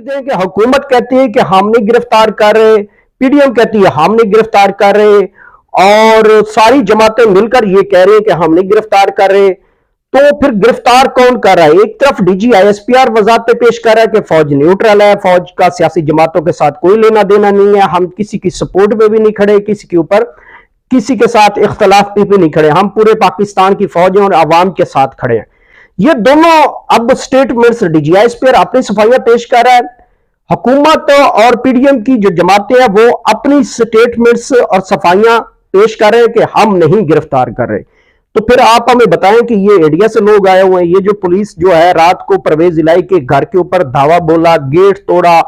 देखते हैं कि हुकूमत कहती है कि हम नहीं गिरफ्तार कर रहे, पीडीएम कहती है हम नहीं गिरफ्तार कर रहे, और सारी जमातें मिलकर ये कह रहे हैं कि हम नहीं गिरफ्तार कर रहे। तो फिर गिरफ्तार कौन कर रहा है? एक तरफ डीजी आईएसपीआर वजाहतें पेश कर रहा है कि फौज न्यूट्रल है, फौज का सियासी जमातों के साथ कोई लेना देना नहीं है, हम किसी की सपोर्ट में भी नहीं खड़े, किसी के ऊपर किसी के साथ इख्तलाफ पे भी नहीं खड़े, हम पूरे पाकिस्तान की फौज और आवाम के साथ खड़े हैं। ये दोनों अब स्टेटमेंट्स डीजी आईएसपीआर अपनी सफाइयां पेश कर रहा है, हुकूमत और पीडीएम की जो जमातें हैं वो अपनी स्टेटमेंट्स और सफाइयां पेश कर रहे हैं कि हम नहीं गिरफ्तार कर रहे। तो फिर आप हमें बताएं कि ये इंडिया से लोग आए हुए हैं, ये जो पुलिस जो है रात को परवेज इलाही के घर के ऊपर धावा बोला, गेट तोड़ा,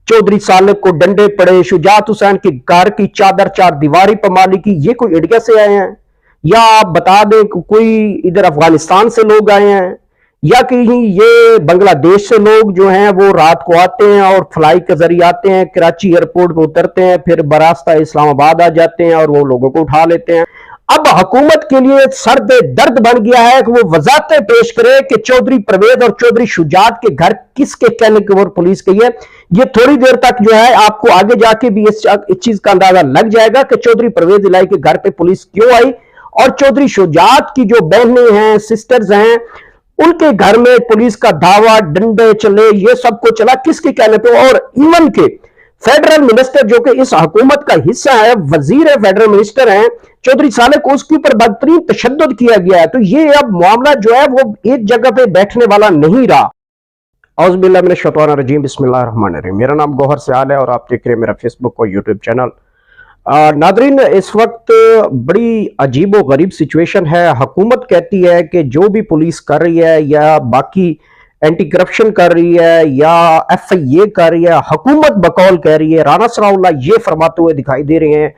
चौधरी सालिक को डंडे पड़े, शुजात हुसैन के घर की चादर चार दीवारी पमाली की, ये कोई इंडिया से आए हैं? या आप बता दें कि कोई इधर अफगानिस्तान से लोग आए हैं, या कहीं ये बांग्लादेश से लोग जो हैं वो रात को आते हैं और फ्लाई के जरिए आते हैं, कराची एयरपोर्ट पे उतरते हैं, फिर बरास्ता इस्लामाबाद आ जाते हैं और वो लोगों को उठा लेते हैं। अब हुकूमत के लिए सर्द दर्द बन गया है कि वो वजाहतें पेश करे कि चौधरी परवेज और चौधरी शुजात के घर किसके कहने के ऊपर पुलिस गई है। ये थोड़ी देर तक जो है आपको आगे जाके भी इस चीज का अंदाजा लग जाएगा कि चौधरी परवेज इलाही के घर पे पुलिस क्यों आई, और चौधरी शुजात की जो बहनें हैं, सिस्टर्स हैं, उनके घर में पुलिस का धावा, डंडे चले, ये सब कुछ चला किसके कहने पे। और इवन के फेडरल मिनिस्टर जो कि इस हुकूमत का हिस्सा है, वजीर फेडरल मिनिस्टर हैं चौधरी सालिक को, उसके ऊपर बदतरीन तशद्दुद किया गया है। तो ये अब मामला जो है वो एक जगह पे बैठने वाला नहीं रहा। औज़ुबिल्लाहि मिनश शैतानिर रजीम, बिस्मिल्लाहिर रहमानिर रहीम। मेरा नाम गौहर सयाल है और आप देख रहे हैं मेरा फेसबुक और यूट्यूब चैनल। नादरीन, इस वक्त बड़ी अजीब व गरीब सिचुएशन है। हुकूमत कहती है कि जो भी पुलिस कर रही है या बाकी एंटी करप्शन कर रही है या एफआईए कर रही है, हुकूमत बकौल कह रही है। राना सनाउल्लाह ये फरमाते हुए दिखाई दे रहे हैं,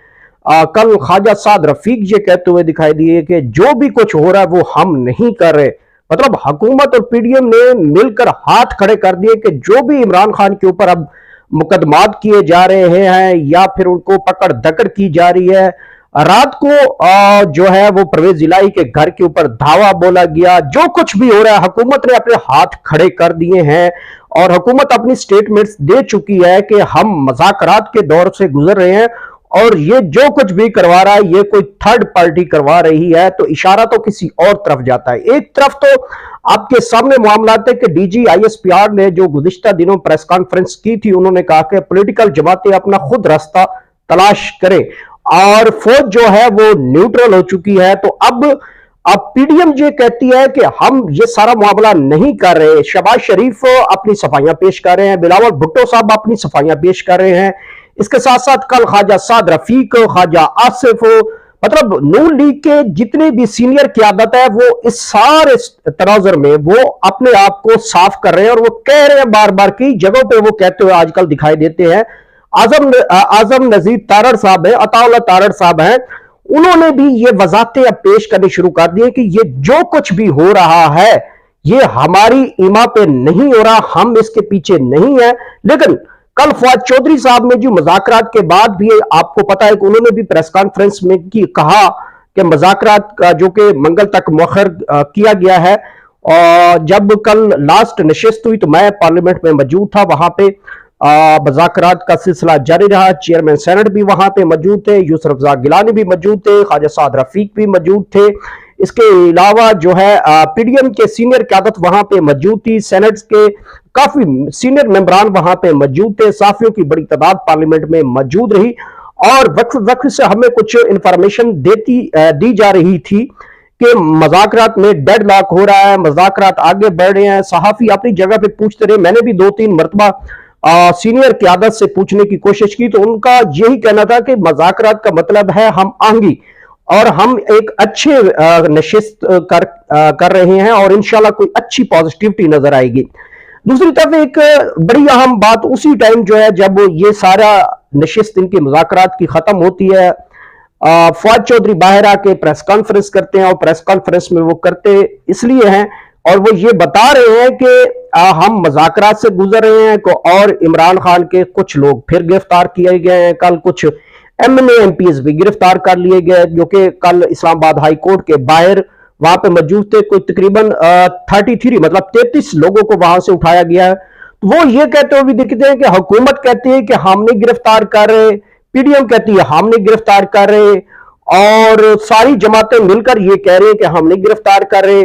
कल ख्वाजा साद रफीक ये कहते हुए दिखाई दिए कि जो भी कुछ हो रहा है वो हम नहीं कर रहे। मतलब हुकूमत और पीडीएम ने मिलकर हाथ खड़े कर दिए कि जो भी इमरान खान के ऊपर अब मुकदमात किए जा रहे हैं या फिर उनको पकड़ दकड़ की जा रही है, रात को जो है वो परवेज इलाही के घर के ऊपर धावा बोला गया, जो कुछ भी हो रहा है हुकूमत ने अपने हाथ खड़े कर दिए हैं। और हुकूमत अपनी स्टेटमेंट्स दे चुकी है कि हम मज़ाकरात के दौर से गुजर रहे हैं और ये जो कुछ भी करवा रहा है ये कोई थर्ड पार्टी करवा रही है। तो इशारा तो किसी और तरफ जाता है। एक तरफ तो आपके सामने मामला है कि डीजी आईएसपीआर ने जो गुज़िश्ता दिनों प्रेस कॉन्फ्रेंस की थी, उन्होंने कहा कि पॉलिटिकल जमातें अपना खुद रास्ता तलाश करें और फौज जो है वो न्यूट्रल हो चुकी है। तो अब पीडीएम ये कहती है कि हम ये सारा मामला नहीं कर रहे। शहबाज शरीफ अपनी सफाइयां पेश कर रहे हैं, बिलावल भुट्टो साहब अपनी सफाइयां पेश कर रहे हैं। इसके साथ साथ कल ख्वाजा साद रफीक, ख्वाजा आसिफ, मतलब नून लीग के जितने भी सीनियर क़यादत है वो इस सारे तनाजुर में वो अपने आप को साफ कर रहे हैं और वो कह रहे हैं बार बार की जगहों पे वो कहते हुए आजकल दिखाई देते हैं। आजम नजीर तारड़ साहब है, अताउल्लाह तारड़ साहब हैं, उन्होंने भी ये वजाहतें अब पेश करनी शुरू कर दी है कि ये जो कुछ भी हो रहा है ये हमारी इमा पे नहीं हो रहा, हम इसके पीछे नहीं है। लेकिन कल फवाद चौधरी साहब ने जो मुज़ाकरात के बाद भी आपको पता है कि उन्होंने भी प्रेस कॉन्फ्रेंस में कहा कि मुज़ाकरात का जो कि मंगल तक मुअख्खर किया गया है। और जब कल लास्ट नशिस्त हुई तो मैं पार्लियामेंट में मौजूद था, वहां पे मुज़ाकरात का सिलसिला जारी रहा। चेयरमैन सेनेट भी वहां पे मौजूद थे, यूसुफ रज़ा गिलानी भी मौजूद थे, ख्वाजा साद रफीक भी मौजूद थे। इसके अलावा जो है पीडीएम के सीनियर क़यादत वहां पे मौजूद थी, सेनेट के काफी सीनियर मेंबरान वहां पे मौजूद थे, साफियों की बड़ी तादाद पार्लियामेंट में मौजूद रही और वक्त वक्त से हमें कुछ इंफॉर्मेशन दी जा रही थी कि मुज़ाकरात में डेड लॉक हो रहा है, मुज़ाकरात आगे बढ़ रहे हैं। सहाफ़ी अपनी जगह पे पूछते रहे, मैंने भी 2-3 मरतबा सीनियर क़यादत से पूछने की कोशिश की तो उनका यही कहना था कि मुज़ाकरात का मतलब है हम आंगी और हम एक अच्छे नशिस्त कर रहे हैं और इंशाल्लाह कोई अच्छी पॉजिटिविटी नजर आएगी। दूसरी तरफ एक बड़ी अहम बात उसी टाइम जो है जब ये सारा नशिस्त इनकी मुज़ाकरात की खत्म होती है, फवाद चौधरी बाहर आके प्रेस कॉन्फ्रेंस करते हैं और प्रेस कॉन्फ्रेंस में वो करते इसलिए हैं और वो ये बता रहे हैं कि हम मुज़ाकरात से गुजर रहे हैं और इमरान खान के कुछ लोग फिर गिरफ्तार किए गए हैं। कल कुछ एमएनए एमपीज भी गिरफ्तार कर लिए गए जो कि कल इस्लामाबाद हाई कोर्ट के बाहर वहां पे मौजूद थे। कोई तकरीबन 33 मतलब 33 लोगों को वहां से उठाया गया है। वो ये कहते हुए भी दिखते हैं कि हुकूमत कहती है कि हम नहीं गिरफ्तार कर रहे, पीडीएम कहती है हम नहीं गिरफ्तार कर रहे, और सारी जमातें मिलकर ये कह रही हैं कि हम नहीं गिरफ्तार कर रहे।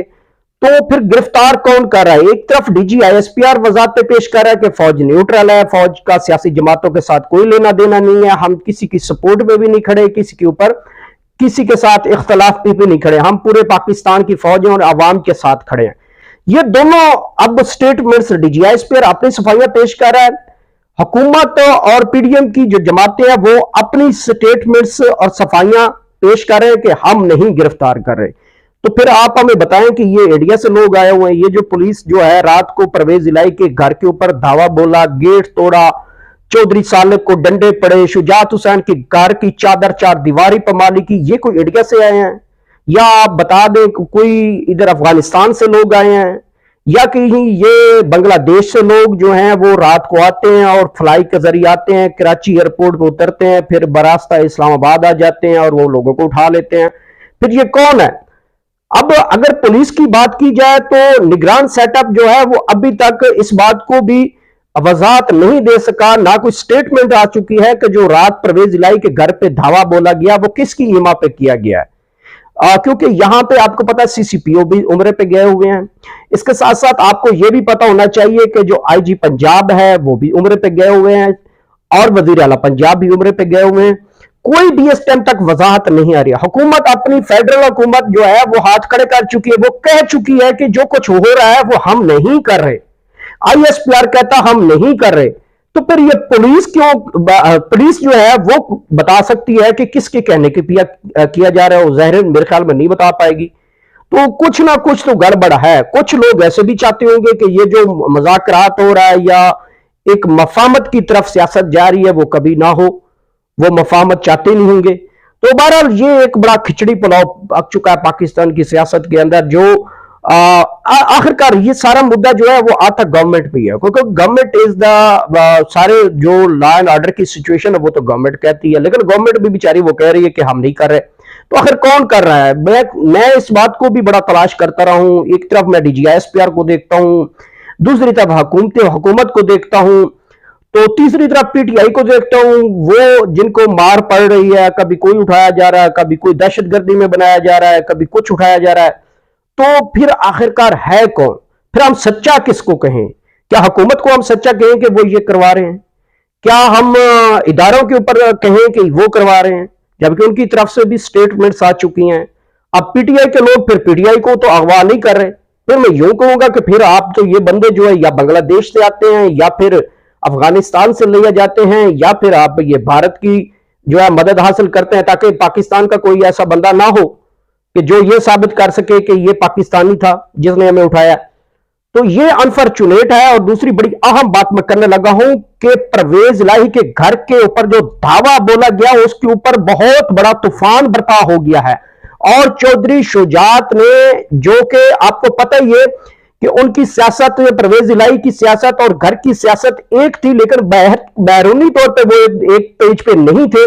तो फिर गिरफ्तार कौन कर रहा है? एक तरफ डीजी आईएसपीआर वजाहत पेश कर रहा है कि फौज न्यूट्रल है, फौज का सियासी जमातों के साथ कोई लेना देना नहीं है, हम किसी की सपोर्ट में भी नहीं खड़े, किसी के ऊपर किसी के साथ इख्तलाफ पे भी नहीं खड़े, हम पूरे पाकिस्तान की फौज और आवाम के साथ खड़े हैं। ये दोनों अब स्टेटमेंट्स डीजी आईएसपीआर अपनी सफाइयां पेश कर रहा है, हुकूमत और पीडीएम की जो जमातें हैं वो अपनी स्टेटमेंट्स और सफाइयां पेश कर रहे हैं कि हम नहीं गिरफ्तार कर रहे। तो फिर आप हमें बताएं कि ये इंडिया से लोग आए हुए हैं, ये जो पुलिस जो है रात को परवेज इलाही के घर के ऊपर धावा बोला, गेट तोड़ा, चौधरी सालिक को डंडे पड़े, शुजात हुसैन के घर की चादर चार दीवारी पर माली की, ये कोई इंडिया से आए हैं? या आप बता दें कि कोई इधर अफगानिस्तान से लोग आए हैं, या कहीं ये बांग्लादेश से लोग जो हैं वो रात को आते हैं और फ्लाई के जरिए आते हैं, कराची एयरपोर्ट पर उतरते हैं, फिर बरास्ता इस्लामाबाद आ जाते हैं और वो लोगों को उठा लेते हैं। फिर ये कौन है? अब अगर पुलिस की बात की जाए तो निगरान सेटअप जो है वो अभी तक इस बात को भी वजाहत नहीं दे सका, ना कोई स्टेटमेंट आ चुकी है कि जो रात परवेज इलाही के घर पे धावा बोला गया वो किसकी ईमा पे किया गया है। क्योंकि यहां पे आपको पता है सीसीपीओ भी उम्रे पे गए हुए हैं। इसके साथ साथ आपको यह भी पता होना चाहिए कि जो आईजी पंजाब है वो भी उम्रे पे गए हुए हैं और वजीर आला पंजाब भी उम्रे पे गए हुए हैं। कोई भी इस टाइम तक वजाहत नहीं आ रही। हुकूमत अपनी फेडरल हुकूमत जो है वो हाथ खड़े कर चुकी है, वो कह चुकी है कि जो कुछ हो रहा है वो हम नहीं कर रहे। आईएसपीआर कहता हम नहीं कर रहे। तो फिर ये पुलिस क्यों, पुलिस जो है वो बता सकती है कि किसके कहने के किया जा रहा है, वो ज़ाहिर मेरे ख्याल में नहीं बता पाएगी। तो कुछ ना कुछ तो गड़बड़ है। कुछ लोग ऐसे भी चाहते होंगे कि ये जो मज़ाकरात हो रहा है या एक मफाहमत की तरफ सियासत जा रही है वो कभी ना हो, वो मफाहमत चाहते नहीं होंगे। तो बहरहाल ये एक बड़ा खिचड़ी पुलाव पक चुका है पाकिस्तान की सियासत के अंदर। जो आखिरकार ये सारा मुद्दा जो है वो आता गवर्नमेंट पे है, क्योंकि गवर्नमेंट इज द सारे जो लॉ एंड ऑर्डर की सिचुएशन है वो तो गवर्नमेंट कहती है, लेकिन गवर्नमेंट भी बेचारी वो कह रही है कि हम नहीं कर रहे। तो आखिर कौन कर रहा है? मैं इस बात को भी बड़ा तलाश करता रहा हूं। एक तरफ मैं डीजीआईएसपीआर को देखता हूं, दूसरी तरफ हुकूमत को देखता हूं, तो तीसरी तरफ पीटीआई को देखता हूं, वो जिनको मार पड़ रही है, कभी कोई उठाया जा रहा है, कभी कोई दहशतगर्दी में बनाया जा रहा है, कभी कुछ उठाया जा रहा है। तो फिर आखिरकार है कौन? फिर हम सच्चा किसको कहें? क्या हुकूमत को हम सच्चा कहें कि वो ये करवा रहे हैं? क्या हम इदारों के ऊपर कहें कि वो करवा रहे हैं, जबकि उनकी तरफ से भी स्टेटमेंट्स आ चुकी हैं? अब पीटीआई के लोग फिर पीटीआई को तो अगवा नहीं कर रहे। फिर मैं यूं कहूंगा कि फिर आप तो ये बंदे जो है या बांग्लादेश से आते हैं या फिर अफगानिस्तान से लिए जाते हैं, या फिर आप ये भारत की जो है मदद हासिल करते हैं ताकि पाकिस्तान का कोई ऐसा बंदा ना हो कि जो ये साबित कर सके कि ये पाकिस्तानी था जिसने हमें उठाया। तो ये अनफॉर्चुनेट है। और दूसरी बड़ी अहम बात मैं करने लगा हूं कि परवेज इलाही के घर के ऊपर जो धावा बोला गया उसके ऊपर बहुत बड़ा तूफान बर्पा हो गया है। और चौधरी शुजात ने, जो कि आपको पता ही है कि उनकी सियासत, परवेज इलाही की सियासत और घर की सियासत एक थी, लेकिन बैरूनी तौर पे वो एक पेज पे नहीं थे।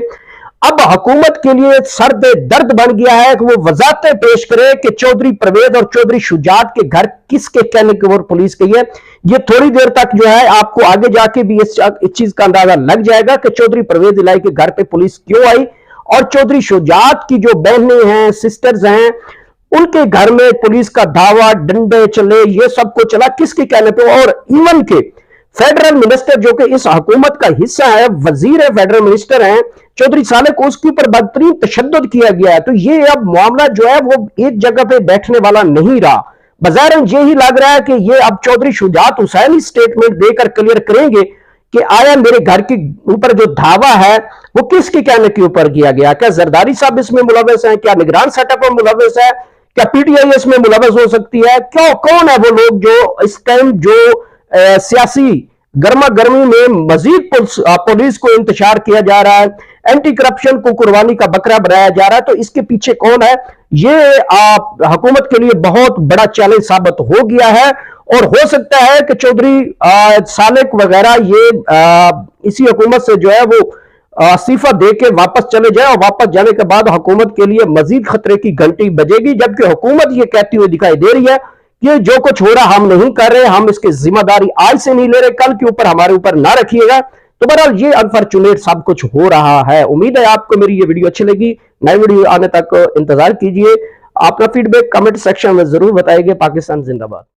अब हुकूमत के लिए सर्द दर्द बन गया है कि वो वजाहतें पेश करे कि चौधरी परवेज और चौधरी शुजात के घर किसके कहने के ऊपर पुलिस गई है। ये थोड़ी देर तक जो है आपको आगे जाके भी इस चीज का अंदाजा लग जाएगा कि चौधरी परवेज इलाही के घर पे पुलिस क्यों आई, और चौधरी शुजात की जो बहनें हैं, सिस्टर्स हैं, उनके घर में पुलिस का धावा, डंडे चले, ये सब कुछ चला किसके कहने पे। और इवन के फेडरल मिनिस्टर जो कि इस हुकूमत का हिस्सा है, वजीर है, फेडरल मिनिस्टर हैं चौधरी साले को, उसके ऊपर बदतरीन तशद्दुद किया गया है। तो ये अब मामला जो है वो एक जगह पे बैठने वाला नहीं रहा। बाजारन यही लग रहा है कि ये अब चौधरी शुजात हुसैन स्टेटमेंट देकर क्लियर करेंगे कि आया मेरे घर के ऊपर जो धावा है वो किसके कहने के ऊपर किया गया। क्या जरदारी साहब इसमें मुलव्वस है? क्या निगरान सेटअप में मुलव्वस है? क्या पीटीआई इसमें मुलव्वस हो सकती है? क्यों, कौन है वो लोग जो इस टाइम जो सियासी गर्मा गर्मी में मजीद पुलिस को इंतशार किया जा रहा है, एंटी करप्शन को कुर्बानी का बकरा बनाया जा रहा है? तो इसके पीछे कौन है? ये हुकूमत के लिए बहुत बड़ा चैलेंज साबित हो गया है। और हो सकता है कि चौधरी सालेक वगैरह ये इसी हुकूमत से जो है वो इस्तीफा दे के वापस चले जाए, और वापस जाने के बाद हुकूमत के लिए मजीद खतरे की घंटी बजेगी। जबकि हुकूमत ये कहती हुई दिखाई दे रही है کہ جو کچھ ہو رہا ہم نہیں کر رہے, ہم اس کی ذمہ داری آج سے نہیں لے رہے, کل کے اوپر ہمارے اوپر نہ رکھیے گا. تو بہرحال یہ انفارچونیٹ سب کچھ ہو رہا ہے. امید ہے آپ کو میری یہ ویڈیو اچھی لگی. نئی ویڈیو آنے تک انتظار کیجئے. اپنا فیڈ بیک کمنٹ سیکشن میں ضرور بتائیے. پاکستان زندہ باد.